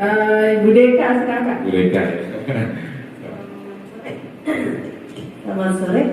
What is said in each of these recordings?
Bu Deka, silakan. Bu Deka. Selamat sore.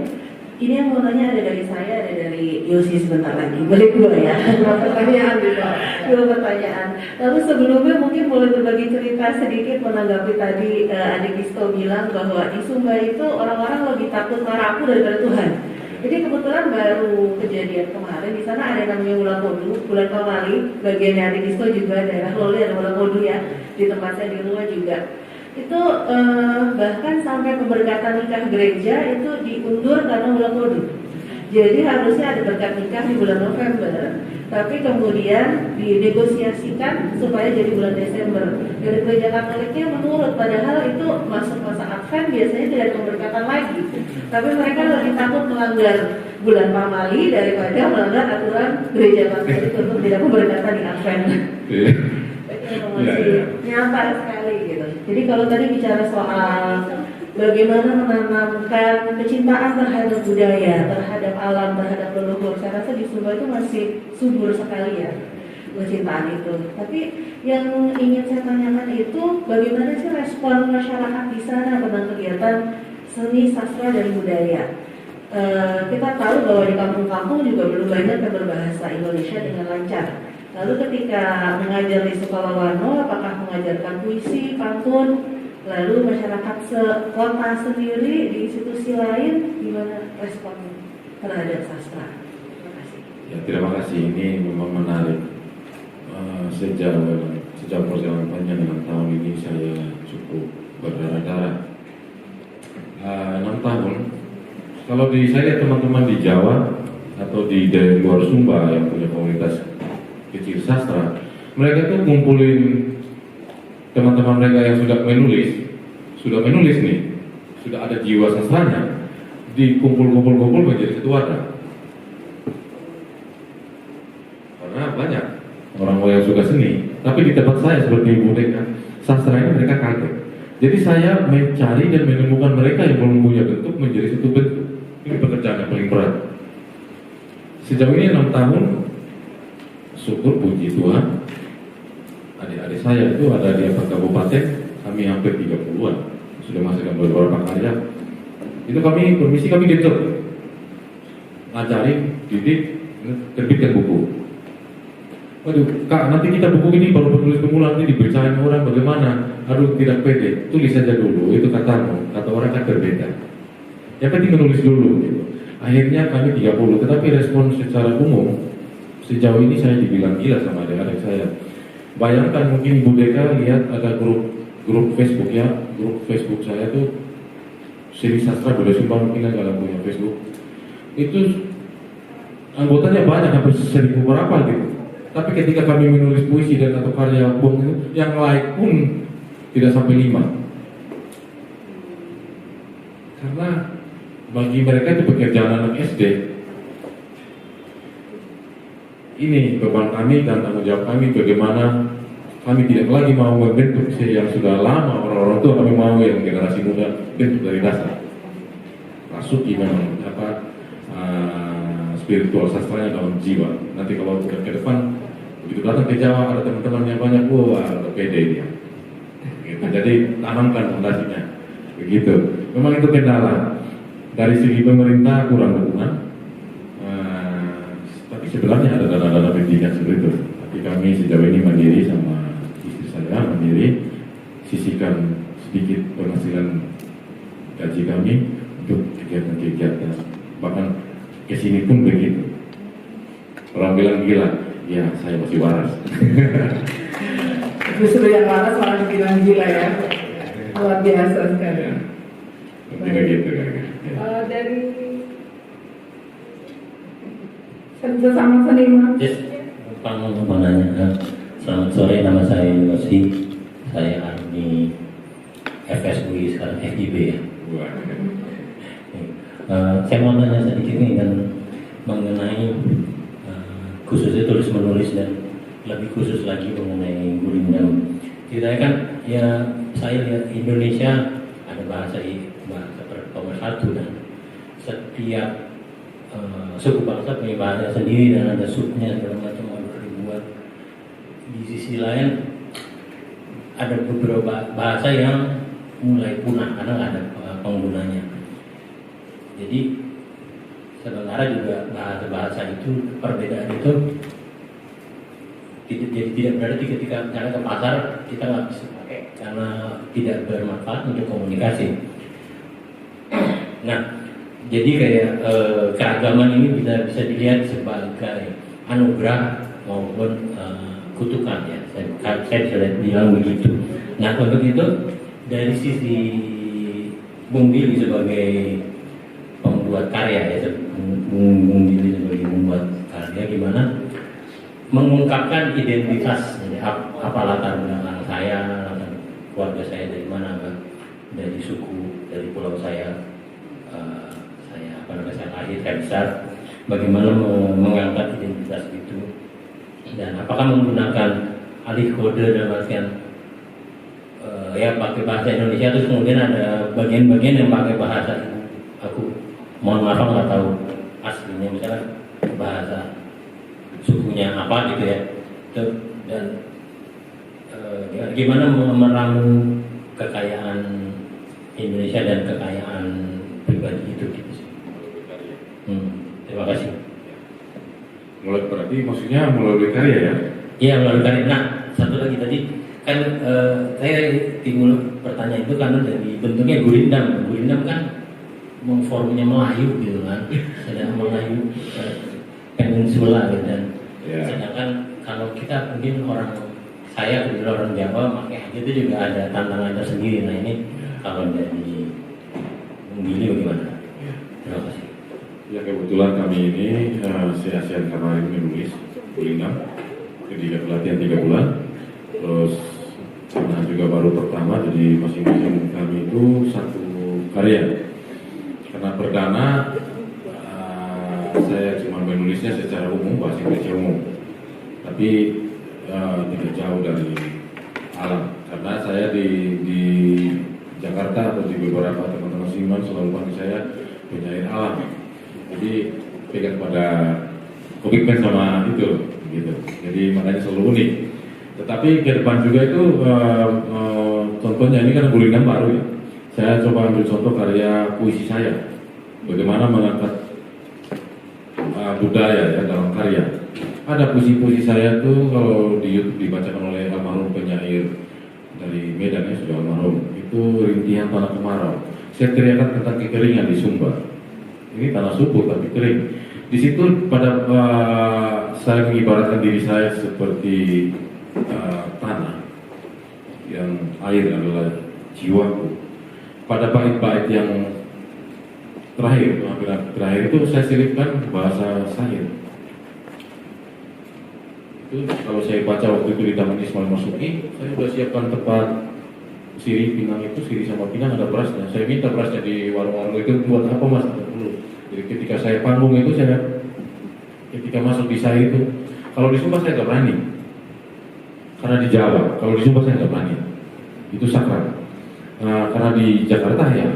Ini yang mau tanya ada dari saya, ada dari Yosi sebentar lagi. Boleh dua ya? Dua pertanyaan juga. Dua pertanyaan. Lalu sebelumnya mungkin boleh berbagi cerita sedikit menanggapi tadi Adik Isto bilang bahwa di Sumba itu orang-orang lebih takut marapu daripada Tuhan. Jadi kebetulan baru kejadian kemarin di sana ada namanya bulan Kodu, bulan Pamali, bagiannya Adik Isto juga daerah Loli ada bulan Kodu ya, di tempat saya di rumah juga. Itu bahkan sampai pemberkatan nikah gereja itu diundur karena bulan Kodu. Jadi harusnya ada berkat nikah di bulan November, tapi kemudian dinegosiasikan supaya jadi bulan Desember. Dari gereja Katoliknya menurut, padahal itu masuk masa Advent biasanya tidak ada pemberkatan lagi. Tapi mereka lebih takut melanggar bulan Pamali daripada melanggar aturan gereja Katolik untuk tidak pemberkatan di Advent. Masih nyata sekali gitu. Jadi kalau tadi bicara soal bagaimana menanamkan kecintaan terhadap budaya, terhadap alam, terhadap leluhur, saya rasa di Sumba itu masih subur sekali ya kecintaan itu. Tapi yang ingin saya tanyakan itu bagaimana sih respon masyarakat di sana tentang kegiatan seni, sastra, dan budaya. Kita tahu bahwa di kampung-kampung juga belum banyak yang berbahasa Indonesia dengan lancar. Lalu ketika mengajar di Sukalawano, apakah mengajarkan puisi, pantun, lalu masyarakat sekota sendiri di institusi lain, gimana respon terhadap sastra? Terima kasih. Ya, terima kasih. Ini memang menarik. Sejak perjalanan panjang 6 tahun ini saya cukup berdarah-darah. 6 tahun. Kalau saya teman-teman di Jawa atau di daerah luar Sumba yang punya komunitas kecil sastra, mereka tuh kumpulin teman-teman mereka yang sudah menulis nih, sudah ada jiwa sastranya, dikumpul-kumpul menjadi satu wadah. Karena banyak orang-orang yang suka seni, tapi di tempat saya seperti Ibu Deka, sastra ini mereka kaget. Jadi saya mencari dan menemukan mereka yang belum punya bentuk menjadi satu bentuk. Ini pekerjaan yang paling berat. Sejauh ini 6 tahun, syukur puji Tuhan, adik-adik saya itu ada di 4 kabupaten, kami hampir 30-an, sudah masukkan beberapa karya. Itu kami permisi, kami ditur, ngajarin, didik, terbitkan buku. Waduh, Kak, nanti kita buku ini baru penulis pemula, nanti dibacain orang bagaimana? Aduh, tidak pede, tulis saja dulu, itu katamu, kata orang kan berbeda. Yang penting menulis dulu, gitu. Akhirnya kami 30, tetapi respon secara umum, sejauh ini saya dibilang gila sama adik-adik saya. Bayangkan mungkin Ibu Deka lihat ada grup Facebook ya, grup Facebook saya tuh Seni Sastra Budaya Sumba, mungkin nggak punya Facebook. Itu anggotanya banyak, hampir 1000 berapa gitu. Tapi ketika kami menulis puisi dan atau karya buang itu, yang like pun tidak sampai 5. Karena bagi mereka itu pekerjaan anak SD. Ini beban kami dan tanggung jawab kami, bagaimana kami tidak lagi mau membentuk yang sudah lama orang-orang tua, kami mau yang generasi muda bentuk dari dasar. Masuki memang spiritual sastranya dalam jiwa. Nanti kalau ke depan begitu datang ke Jawa ada teman-teman yang banyak, wah pede dia. Gitu. Jadi tanamkan fondasinya. Begitu. Memang itu kendala. Dari segi pemerintah kurang dukungan. Sebenarnya ada dana-dana pendidikan seperti itu, tapi kami sejauh ini mandiri sama istri saya mandiri, sisihkan sedikit penghasilan gaji kami untuk kegiatan-kegiatan. Bahkan kesini pun begitu. Orang bilang gila, ya saya masih waras. Justru yang waras malah dibilang gila ya, luar biasa sekali. Tidak gitu kan? Dari sesama seniman. Yes, untuk menanya. Selamat sore, nama saya Yosi. Saya alumni FSUI sekarang FIB ya. Saya mau tanya sedikit nih kan mengenai khususnya tulis menulis dan lebih khusus lagi mengenai Gurindam. Ceritanya kan ya saya lihat Indonesia ada bahasa nomor 1 dan setiap suku bangsa punya bahasa sendiri dan ada subnya segala macam harus dibuat. Di sisi lain ada beberapa bahasa yang mulai punah karena nggak ada penggunanya. Jadi sementara juga bahasa-bahasa itu, perbedaan itu tidak berarti ketika misalnya ke pasar kita nggak bisa pakai karena tidak bermanfaat untuk komunikasi. Nah, jadi kayak keragaman ini bisa dilihat sebagai anugerah maupun kutukan ya. Saya bisa bilang begitu. Nah, untuk itu dari sisi Bung Billy sebagai pembuat karya ya, Bung Billy sebagai pembuat karya gimana mengungkapkan identitas, apa latar belakang saya, latar keluarga saya dari mana, dari suku, dari pulau saya saya lahir, saya besar, bagaimana mengangkat identitas itu, dan apakah menggunakan alih kode dalam artian ya pakai bahasa Indonesia terus kemudian ada bagian-bagian yang pakai bahasa aku mohon maaf nggak tahu aslinya, misalnya bahasa sukunya apa gitu ya, dan gimana meramu kekayaan Indonesia dan kekayaan pribadi itu gitu sih. Terima kasih. Berarti maksudnya melalui karya ya? Iya, melalui karya. Nah, satu lagi tadi kan saya timbul pertanyaan itu karena dari bentuknya gurindam. Gurindam kan formnya Melayu gitu kan, sedang Melayu peninsula gitu, dan sedangkan kalau kita mungkin saya orang Jawa pakai itu juga ada tantangan tersendiri. Nah ini kalau dari Billy bagaimana? Terima kasih. Ya kebetulan kami ini si-Asian karena ini menulis gurindam, jadi pelatihan 3 bulan, terus karena juga baru pertama, jadi masing-masing kami itu satu karya. Karena perdana saya cuma menulisnya secara umum, bahasa Indonesia umum, tapi tidak jauh dari alam. Karena saya di Jakarta atau di beberapa teman-teman seniman selalu panggil saya penyair alam. Jadi pegang pada komitmen sama itu, gitu. Jadi makanya selalu unik. Tetapi ke depan juga itu contohnya ini kan gurindam baru ya. Saya coba ambil contoh karya puisi saya, bagaimana mengangkat budaya ya dalam karya. Ada puisi-puisi saya tuh kalau di YouTube dibacakan oleh almarhum penyair dari Medan ya, sudah almarhum, itu rintihan tanah kemarau. Saya teriakan tentang kekeringan di Sumba. Ini tanah subur tapi kering. Di situ pada saya mengibaratkan diri saya seperti tanah yang air adalah jiwaku. Pada bait-bait yang terakhir itu saya selipkan bahasa syair. Itu kalau saya baca waktu itu di Taman Ismail Marzuki, saya sudah siapkan tempat siri Pinang itu, siri sama Pinang ada berasnya. Saya minta berasnya di warung-warung itu, buat apa mas? Jadi ketika saya panggung itu, ketika masuk di syair itu, kalau di Sumba saya nggak berani, karena di Jawa. Kalau di Sumba saya nggak berani, itu sakral. Karena di Jakarta ya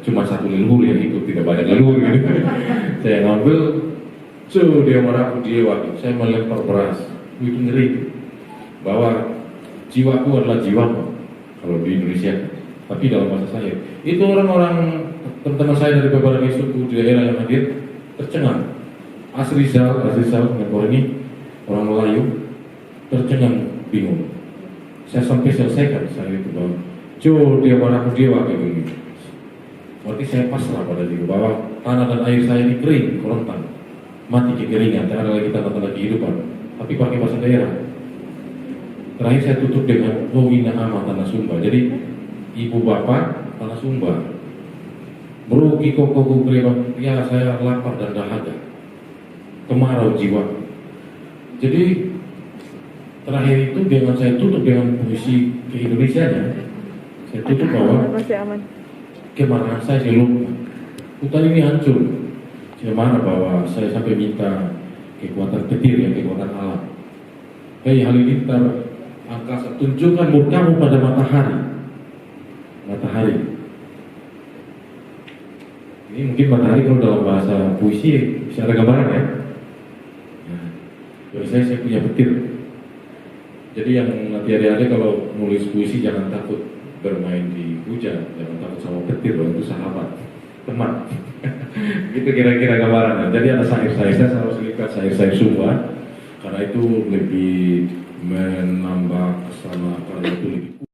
cuma satu leluhur yang ikut, tidak banyak leluhur gitu. Saya ngambil, dia marah aku dia waktu saya melempar beras, itu ngeri. Bahwa jiwaku adalah jiwamu kalau di Indonesia, tapi dalam bahasa saya itu orang-orang teman-teman saya dari beberapa suku di daerah yang hadir tercengang. Asrizal Ngepor ini orang Melayu tercengang, bingung. Saya sampai selesaikan saya itu bahwa dia marah aku dia waktu itu. Berarti saya pasrah pada diri bahwa tanah dan air saya ini kering, kerontang, mati kekeringan, tidak ada lagi tanda-tanda kehidupan, tapi pakai bahasa daerah. Terakhir saya tutup dengan Wina Ama tanah Sumba. Jadi ibu bapak tanah Sumba, merugi koko beriman, ya saya lapar dan dahaga, kemarau jiwa. Jadi terakhir itu dengan saya tutup dengan puisi ke Indonesianya, saya tutup bahwa kemarahan saya lupa. Hutan ini hancur. Saya marah bahwa saya sampai minta kekuatan petir ya, kekuatan alam. Hei halilintar angkasa, tunjukkan murkamu pada matahari. Matahari. Ini mungkin matahari kalau dalam bahasa puisi bisa ada gambaran ya. Jadi saya punya petir. Jadi yang nanti adik-adik kalau nulis puisi jangan takut bermain di hujan, jangan takut sama petir loh, itu sahabat, teman. Itu kira-kira gambarannya. Jadi ada syair-syair, saya selalu selipkan syair-syair Sumba, karena itu lebih menambah kesana, karena itu lebih